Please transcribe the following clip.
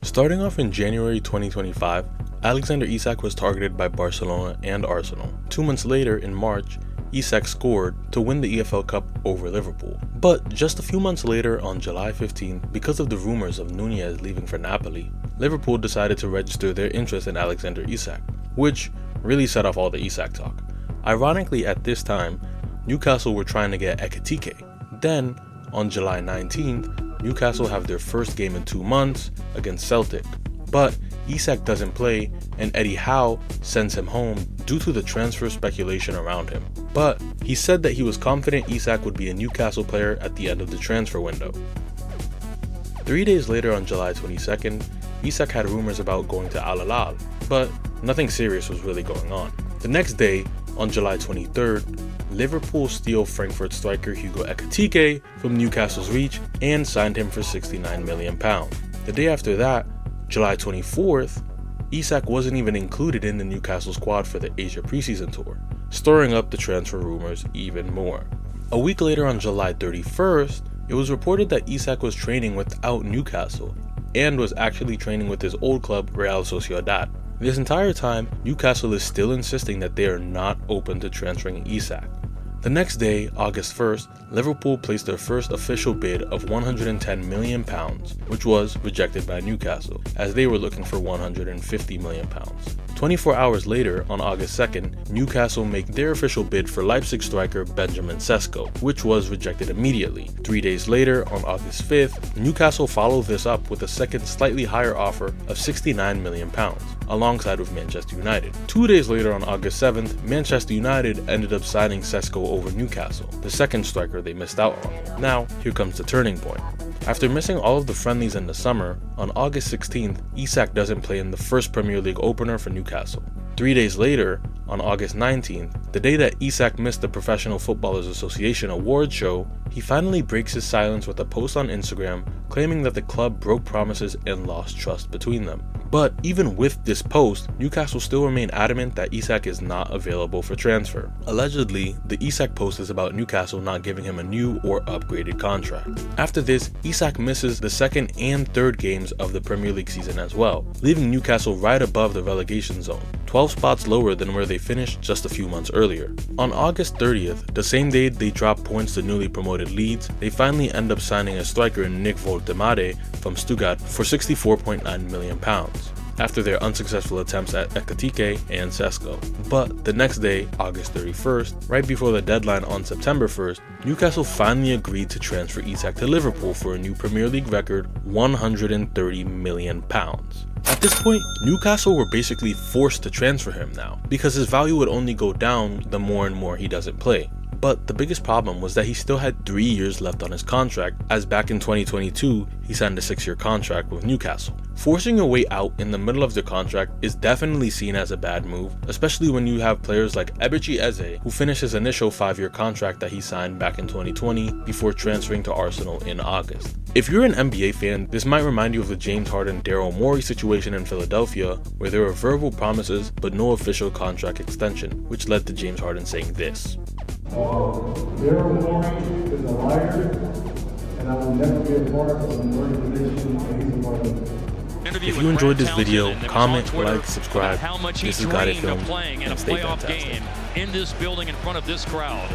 Starting off in January 2025, Alexander Isak was targeted by Barcelona and Arsenal. 2 months later, in March, Isak scored to win the EFL Cup over Liverpool. But just a few months later, on July 15th, because of the rumors of Nunez leaving for Napoli, Liverpool decided to register their interest in Alexander Isak, which really set off all the Isak talk. Ironically, at this time, Newcastle were trying to get Ekitike. Then, on July 19th, Newcastle have their first game in 2 months against Celtic. But Isak doesn't play, and Eddie Howe sends him home due to the transfer speculation around him. But he said that he was confident Isak would be a Newcastle player at the end of the transfer window. 3 days later, on July 22nd, Isak had rumors about going to Al Hilal, but nothing serious was really going on. The next day, on July 23rd, Liverpool steal Frankfurt striker Hugo Ekitike from Newcastle's reach and signed him for £69 million. The day after that, July 24th, Isak wasn't even included in the Newcastle squad for the Asia preseason tour, stirring up the transfer rumors even more. A week later, on July 31st, it was reported that Isak was training without Newcastle and was actually training with his old club, Real Sociedad. This entire time, Newcastle is still insisting that they are not open to transferring Isak. The next day, August 1st, Liverpool placed their first official bid of £110 million, which was rejected by Newcastle, as they were looking for £150 million. 24 hours later, on August 2nd, Newcastle make their official bid for Leipzig striker Benjamin Sesko, which was rejected immediately. 3 days later, on August 5th, Newcastle followed this up with a second slightly higher offer of £69 million, alongside with Manchester United. 2 days later, on August 7th, Manchester United ended up signing Sesko over Newcastle, the second striker they missed out on. Now, here comes the turning point. After missing all of the friendlies in the summer, on August 16th, Isak doesn't play in the first Premier League opener for Newcastle. 3 days later, on August 19th, the day that Isak missed the Professional Footballers Association award show, he finally breaks his silence with a post on Instagram claiming that the club broke promises and lost trust between them. But even with this post, Newcastle still remain adamant that Isak is not available for transfer. Allegedly, the Isak post is about Newcastle not giving him a new or upgraded contract. After this, Isak misses the second and third games of the Premier League season as well, leaving Newcastle right above the relegation zone, 12 spots lower than where they finished just a few months earlier. On August 30th, the same day they drop points to newly promoted Leeds, they finally end up signing a striker in Nick Woltemade from Stuttgart for £64.9 million. After their unsuccessful attempts at Ekitike and Sesko. But the next day, August 31st, right before the deadline on September 1st, Newcastle finally agreed to transfer Isak to Liverpool for a new Premier League record £130 million. At this point, Newcastle were basically forced to transfer him now, because his value would only go down the more and more he doesn't play. But the biggest problem was that he still had 3 years left on his contract, as back in 2022, he signed a 6-year contract with Newcastle. Forcing your way out in the middle of the contract is definitely seen as a bad move, especially when you have players like Eberechi Eze, who finished his initial 5-year contract that he signed back in 2020 before transferring to Arsenal in August. If you're an NBA fan, this might remind you of the James Harden-Daryl Morey situation in Philadelphia, where there were verbal promises but no official contract extension, which led to James Harden saying this. Daryl Morey is a liar, and I will never be a part of an organization that he's a part of. If you enjoyed this video, comment, like, subscribe. This is Guided Films, and stay fantastic. In this building in front of this crowd.